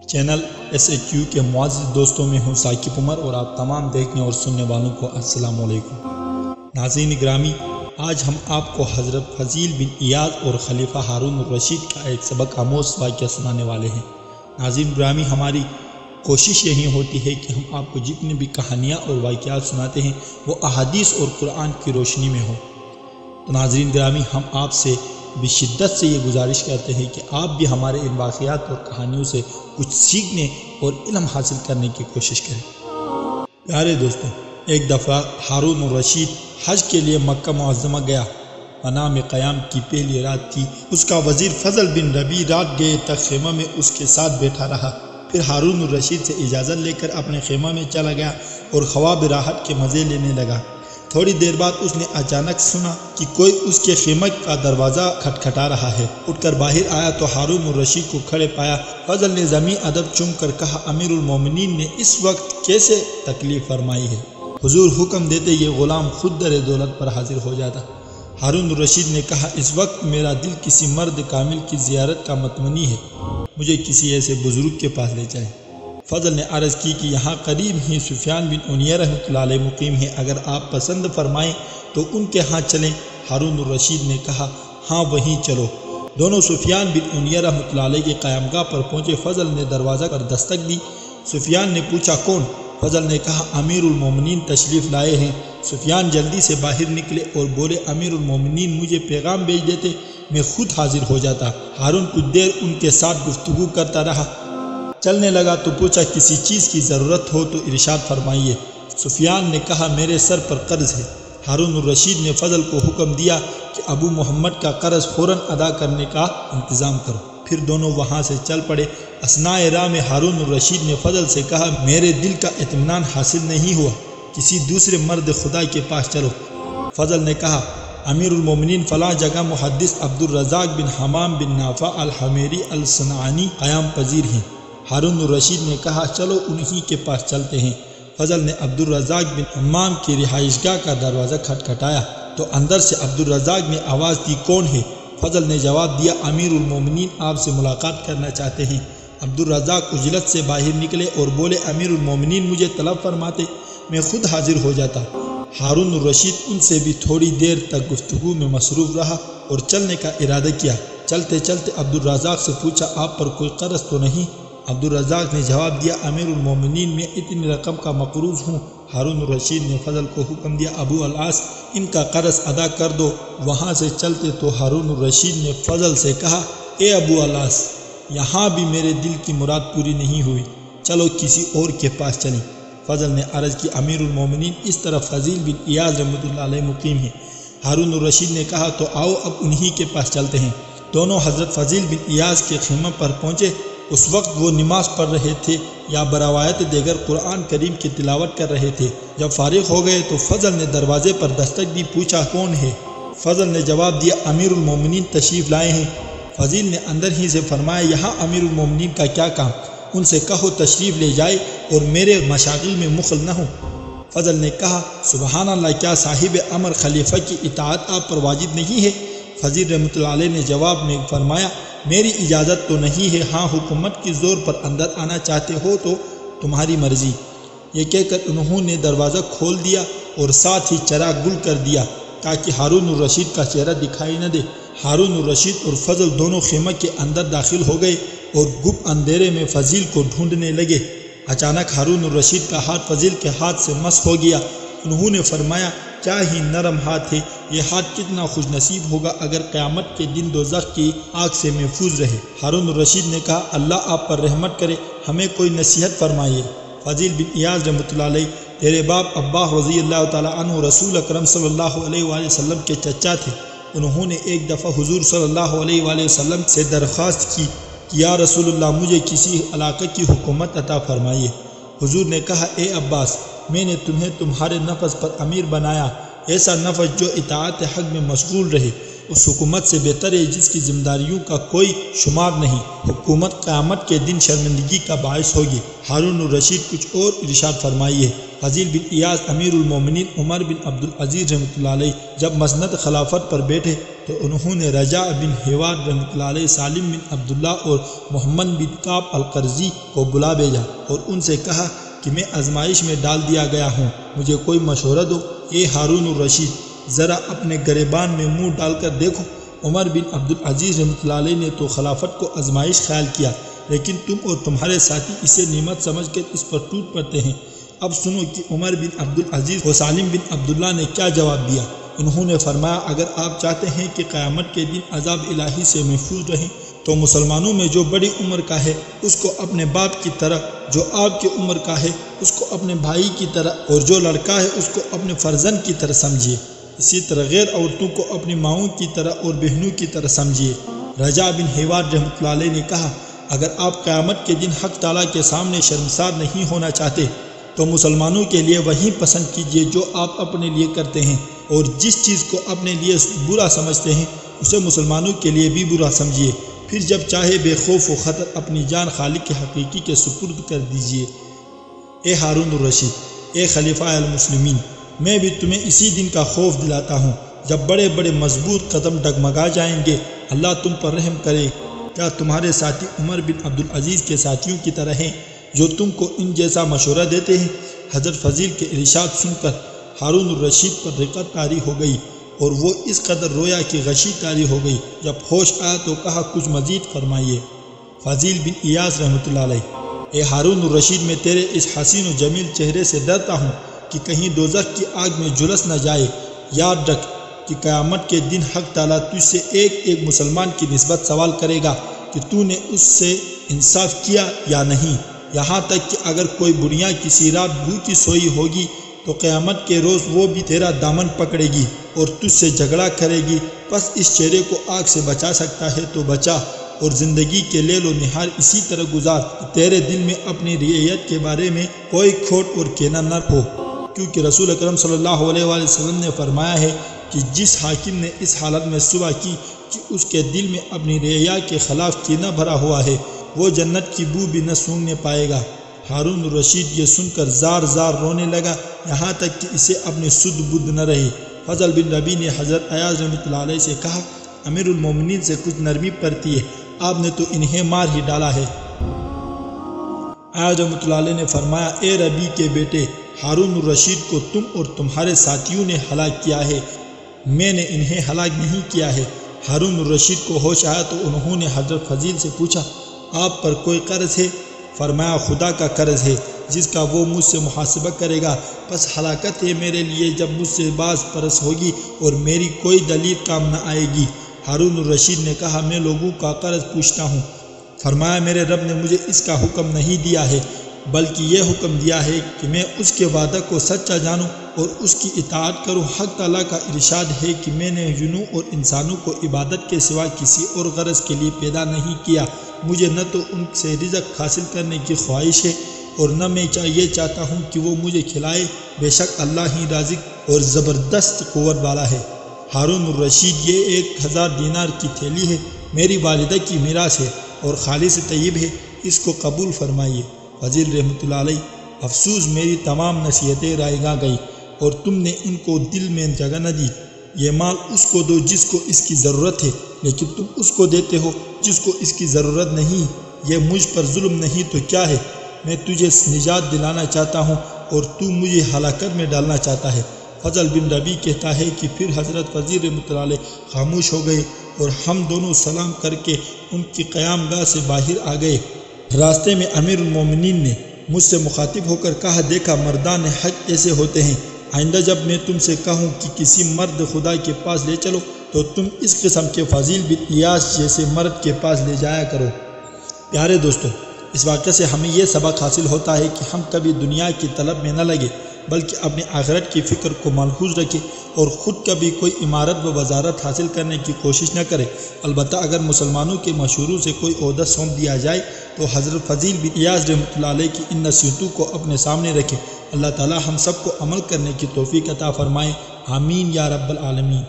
Channel SAQ کے معزز دوستوں میں ہوں ثاقب عمر اور آپ تمام دیکھنے اور سننے والوں کو السلام علیکم۔ ناظرین گرامی، آج ہم آپ کو حضرت فضیل بن ایاض اور خلیفہ ہارون الرشید کا ایک سبق آموز واقعہ سنانے والے ہیں۔ ناظرین گرامی، ہماری کوشش یہی ہوتی ہے کہ ہم آپ کو جتنی بھی کہانیاں اور واقعات سناتے ہیں وہ احادیث اور قرآن کی روشنی میں ہوں۔ تو ناظرین گرامی، ہم آپ سے بشدت سے یہ گزارش کرتے ہیں کہ آپ بھی ہمارے ان واقعات اور کہانیوں سے کچھ سیکھنے اور علم حاصل کرنے کی کوشش کریں۔ پیارے دوستوں، ایک دفعہ ہارون الرشید حج کے لیے مکہ معظمہ گیا۔ منام قیام کی پہلی رات تھی۔ اس کا وزیر فضل بن ربیع رات گئے تک خیمہ میں اس کے ساتھ بیٹھا رہا۔ پھر ہارون الرشید سے اجازت لے کر اپنے خیمہ میں چلا گیا اور خواب راحت کے مزے لینے لگا۔ تھوڑی دیر بعد اس نے اچانک سنا کہ کوئی اس کے خیمہ کا دروازہ کھٹکھٹا رہا ہے۔ اٹھ کر باہر آیا تو ہارون الرشید کو کھڑے پایا۔ فضل نے زمین ادب چوم کر کہا، امیر المومنین نے اس وقت کیسے تکلیف فرمائی ہے؟ حضور حکم دیتے یہ غلام خود در دولت پر حاضر ہو جاتا۔ ہارون الرشید نے کہا، اس وقت میرا دل کسی مرد کامل کی زیارت کا متمنی ہے، مجھے کسی ایسے بزرگ کے پاس لے جائے۔ فضل نے عرض کی کہ یہاں قریب ہی سفیان بن عیینہ رحمۃ اللہ علیہ مقیم ہیں، اگر آپ پسند فرمائیں تو ان کے ہاں چلیں۔ ہارون الرشید نے کہا، ہاں وہیں چلو۔ دونوں سفیان بن عیینہ رحمۃ اللہ علیہ کے قیام گاہ پر پہنچے۔ فضل نے دروازہ پر دستک دی۔ سفیان نے پوچھا، کون؟ فضل نے کہا، امیر المومنین تشریف لائے ہیں۔ سفیان جلدی سے باہر نکلے اور بولے، امیر المومنین مجھے پیغام بھیج دیتے، میں خود حاضر ہو جاتا۔ ہارون کچھ دیر ان کے ساتھ گفتگو کرتا رہا۔ چلنے لگا تو پوچھا، کسی چیز کی ضرورت ہو تو ارشاد فرمائیے۔ سفیان نے کہا، میرے سر پر قرض ہے۔ ہارون الرشید نے فضل کو حکم دیا کہ ابو محمد کا قرض فوراً ادا کرنے کا انتظام کرو۔ پھر دونوں وہاں سے چل پڑے۔ اثناء راہ میں ہارون الرشید نے فضل سے کہا، میرے دل کا اطمینان حاصل نہیں ہوا، کسی دوسرے مرد خدا کے پاس چلو۔ فضل نے کہا، امیر المومنین فلاں جگہ محدث عبدالرزاق بن حمام بن نافع الحمیری الصنعانی قیام پذیر ہیں۔ ہارون الرشید نے کہا، چلو انہی کے پاس چلتے ہیں۔ فضل نے عبدالرزاق بن حمام کی رہائش گاہ کا دروازہ کھٹکھٹایا تو اندر سے عبدالرزاق نے آواز دی، کون ہے؟ فضل نے جواب دیا، امیر المومنین آپ سے ملاقات کرنا چاہتے ہیں۔ عبدالرزاق عجلت سے باہر نکلے اور بولے، امیر المومنین مجھے طلب فرماتے، میں خود حاضر ہو جاتا۔ ہارون الرشید ان سے بھی تھوڑی دیر تک گفتگو میں مصروف رہا اور چلنے کا ارادہ کیا۔ چلتے چلتے عبدالرزاق سے پوچھا، آپ پر کوئی قرض تو نہیں؟ عبدالرزاق نے جواب دیا، امیر المومنین میں اتنی رقم کا مقروض ہوں۔ ہارون الرشید نے فضل کو حکم دیا، ابو العاص ان کا قرض ادا کر دو۔ وہاں سے چلتے تو ہارون الرشید نے فضل سے کہا، اے ابو العاص، یہاں بھی میرے دل کی مراد پوری نہیں ہوئی، چلو کسی اور کے پاس چلیں۔ فضل نے عرض کی، امیر المومنین اس طرف فضیل بن ایاض رحمۃ اللہ علیہ مقیم ہیں۔ ہارون الرشید نے کہا، تو آؤ اب انہی کے پاس چلتے ہیں۔ دونوں حضرت فضیل بن ایاض کے خیمہ پر پہنچے۔ اس وقت وہ نماز پڑھ رہے تھے یا بروایت دیگر قرآن کریم کی تلاوت کر رہے تھے۔ جب فارغ ہو گئے تو فضل نے دروازے پر دستک دی، پوچھا، کون ہے؟ فضل نے جواب دیا، امیر المومنین تشریف لائے ہیں۔ فضیل نے اندر ہی سے فرمایا، یہاں امیر المومنین کا کیا کام؟ ان سے کہو تشریف لے جائے اور میرے مشاغل میں مخل نہ ہو۔ فضل نے کہا، سبحان اللہ، کیا صاحب امر خلیفہ کی اطاعت آپ پر واجب نہیں ہے؟ فضیل رحمۃ اللہ علیہ نے جواب میں فرمایا، میری اجازت تو نہیں ہے، ہاں حکومت کی زور پر اندر آنا چاہتے ہو تو تمہاری مرضی۔ یہ کہہ کر انہوں نے دروازہ کھول دیا اور ساتھ ہی چراغ گل کر دیا تاکہ ہارون الرشید کا چہرہ دکھائی نہ دے۔ ہارون الرشید اور فضل دونوں خیمہ کے اندر داخل ہو گئے اور گپ اندھیرے میں فضیل کو ڈھونڈنے لگے۔ اچانک ہارون الرشید کا ہاتھ فضیل کے ہاتھ سے مس ہو گیا۔ انہوں نے فرمایا، کیا ہی نرم ہاتھ ہے، یہ ہاتھ کتنا خوش نصیب ہوگا اگر قیامت کے دن دوزخ کی آگ سے محفوظ رہے۔ ہارون الرشید نے کہا، اللہ آپ پر رحمت کرے، ہمیں کوئی نصیحت فرمائیے۔ فضیل بن ایاض رحمۃ اللہ علیہ، تیرے باپ عباس رضی اللہ تعالیٰ عنہ رسول اکرم صلی اللہ علیہ وآلہ وسلم کے چچا تھے۔ انہوں نے ایک دفعہ حضور صلی اللہ علیہ وآلہ وسلم سے درخواست کی کہ یا رسول اللہ، مجھے کسی علاقے کی حکومت عطا فرمائیے۔ حضور نے کہا، اے عباس، میں نے تمہیں تمہارے نفس پر امیر بنایا، ایسا نفس جو اطاعت حق میں مشغول رہے۔ اس حکومت سے بہتر ہے جس کی ذمہ داریوں کا کوئی شمار نہیں۔ حکومت قیامت کے دن شرمندگی کا باعث ہوگی۔ ہارون الرشید کچھ اور ارشاد فرمائیے۔ فضیل بن ایاز امیر المومنین عمر بن عبدالعزیز رحمۃ اللہ علیہ جب مسند خلافت پر بیٹھے تو انہوں نے رجاء بن حوار رحمۃ اللہ علیہ، سالم بن عبداللہ اور محمد بن کعب القرظی کو بلا بھیجا اور ان سے کہا کہ میں آزمائش میں ڈال دیا گیا ہوں، مجھے کوئی مشورہ دو۔ اے ہارون الرشید، ذرا اپنے گریبان میں منہ ڈال کر دیکھو۔ عمر بن عبدالعزیز رحمۃ اللہ علیہ نے تو خلافت کو آزمائش خیال کیا، لیکن تم اور تمہارے ساتھی اسے نعمت سمجھ کر اس پر ٹوٹ پڑتے ہیں۔ اب سنو کہ عمر بن عبدالعزیز اور سالم بن عبداللہ نے کیا جواب دیا۔ انہوں نے فرمایا، اگر آپ چاہتے ہیں کہ قیامت کے دن عذاب الہی سے محفوظ رہیں تو مسلمانوں میں جو بڑی عمر کا ہے اس کو اپنے باپ کی طرح، جو آپ کی عمر کا ہے اس کو اپنے بھائی کی طرح، اور جو لڑکا ہے اس کو اپنے فرزند کی طرح سمجھیے۔ اسی طرح غیر عورتوں کو اپنی ماؤں کی طرح اور بہنوں کی طرح سمجھیے۔ رجاء بن حوار رحمۃ اللہ علیہ نے کہا، اگر آپ قیامت کے دن حق تعالیٰ کے سامنے شرمسار نہیں ہونا چاہتے تو مسلمانوں کے لیے وہی پسند کیجیے جو آپ اپنے لیے کرتے ہیں، اور جس چیز کو اپنے لیے برا سمجھتے ہیں اسے مسلمانوں کے لیے بھی برا سمجھیے، پھر جب چاہے بے خوف و خطر اپنی جان خالق کے حقیقی کے سپرد کر دیجیے۔ اے ہارون الرشید، اے خلیفہ المسلمین، میں بھی تمہیں اسی دن کا خوف دلاتا ہوں جب بڑے بڑے مضبوط قدم ڈگمگا جائیں گے، اللہ تم پر رحم کرے۔ کیا تمہارے ساتھی عمر بن عبدالعزیز کے ساتھیوں کی طرح ہیں جو تم کو ان جیسا مشورہ دیتے ہیں؟ حضرت فضیل کے ارشاد سن کر ہارون الرشید پر رقت طاری ہو گئی اور وہ اس قدر رویا کہ غشی طاری ہو گئی۔ جب ہوش آیا تو کہا، کچھ مزید فرمائیے۔ فضیل بن ایاز رحمۃ اللہ علیہ، اے ہارون الرشید، میں تیرے اس حسین و جمیل چہرے سے ڈرتا ہوں کہ کہیں دوزخ کی آگ میں جھلس نہ جائے۔ یاد رکھ کہ قیامت کے دن حق تعالیٰ تجھ سے ایک ایک مسلمان کی نسبت سوال کرے گا کہ تو نے اس سے انصاف کیا یا نہیں، یہاں تک کہ اگر کوئی بڑھیا کسی رات بھوکی سوئی ہوگی تو قیامت کے روز وہ بھی تیرا دامن پکڑے گی اور تجھ سے جھگڑا کرے گی۔ بس اس چہرے کو آگ سے بچا سکتا ہے تو بچا، اور زندگی کے لیل و نہار اسی طرح گزار کہ تیرے دل میں اپنی رعیت کے بارے میں کوئی کھوٹ اور کینہ نہ ہو، کیونکہ رسول اکرم صلی اللہ علیہ وآلہ وسلم نے فرمایا ہے کہ جس حاکم نے اس حالت میں صبح کی کہ اس کے دل میں اپنی رعیا کے خلاف کینہ بھرا ہوا ہے، وہ جنت کی بو بھی نہ سونگنے پائے گا۔ ہارون الرشید یہ سن کر زار زار رونے لگا، یہاں تک کہ اسے اپنی سدھ بدھ نہ رہی۔ فضل بن ربی نے حضرت ایاز رحمۃ اللہ علیہ سے کہا، امیر المومنین سے کچھ نرمی پڑتی ہے، آپ نے تو انہیں مار ہی ڈالا ہے۔ ایاز رحمۃ اللہ علیہ نے فرمایا، اے ربی کے بیٹے، ہارون الرشید کو تم اور تمہارے ساتھیوں نے ہلاک کیا ہے، میں نے انہیں ہلاک نہیں کیا ہے۔ ہارون الرشید کو ہوش آیا تو انہوں نے حضرت فضیل سے پوچھا، آپ پر کوئی قرض ہے؟ فرمایا، خدا کا قرض ہے جس کا وہ مجھ سے محاسبہ کرے گا، بس ہلاکت ہے میرے لیے جب مجھ سے باز پرس ہوگی اور میری کوئی دلیل کام نہ آئے گی۔ ہارون الرشید نے کہا، میں لوگوں کا قرض پوچھتا ہوں۔ فرمایا، میرے رب نے مجھے اس کا حکم نہیں دیا ہے، بلکہ یہ حکم دیا ہے کہ میں اس کے وعدہ کو سچا جانوں اور اس کی اطاعت کروں۔ حق تعالیٰ کا ارشاد ہے کہ میں نے جنوں اور انسانوں کو عبادت کے سوا کسی اور غرض کے لیے پیدا نہیں کیا، مجھے نہ تو ان سے رزق حاصل کرنے کی خواہش ہے اور نہ میں یہ چاہتا ہوں کہ وہ مجھے کھلائے، بے شک اللہ ہی رازق اور زبردست قوت والا ہے۔ ہارون الرشید، یہ 1000 دینار کی تھیلی ہے، میری والدہ کی میراث ہے اور خالص طیب ہے، اس کو قبول فرمائیے۔ فضیل رحمۃ اللہ علیہ، افسوس میری تمام نصیحتیں رائیگاں گئی اور تم نے ان کو دل میں جگہ نہ دی۔ یہ مال اس کو دو جس کو اس کی ضرورت ہے، لیکن تم اس کو دیتے ہو جس کو اس کی ضرورت نہیں۔ یہ مجھ پر ظلم نہیں تو کیا ہے؟ میں تجھے نجات دلانا چاہتا ہوں اور تو مجھے ہلاکت میں ڈالنا چاہتا ہے۔ فضل بن ربی کہتا ہے کہ پھر حضرت فضیل رحمۃ اللہ علیہ خاموش ہو گئے اور ہم دونوں سلام کر کے ان کی قیام گاہ سے باہر آ گئے۔ راستے میں امیر المومنین نے مجھ سے مخاطب ہو کر کہا، دیکھا مردان حق ایسے ہوتے ہیں، آئندہ جب میں تم سے کہوں کہ کسی مرد خدا کے پاس لے چلو تو تم اس قسم کے فضیل بن ایاس جیسے مرد کے پاس لے جایا کرو۔ پیارے دوستو، اس واقعے سے ہمیں یہ سبق حاصل ہوتا ہے کہ ہم کبھی دنیا کی طلب میں نہ لگے بلکہ اپنی آخرت کی فکر کو ملحوظ رکھیں اور خود کبھی کوئی عمارت و وزارت حاصل کرنے کی کوشش نہ کرے۔ البتہ اگر مسلمانوں کے مشوروں سے کوئی عہدہ سونپ دیا جائے تو حضرت فضیل بن ایاز رحمۃ اللہ علیہ کی ان نصیحتوں کو اپنے سامنے رکھیں۔ اللہ تعالی ہم سب کو عمل کرنے کی توفیق عطا فرمائے، آمین یا رب العالمین۔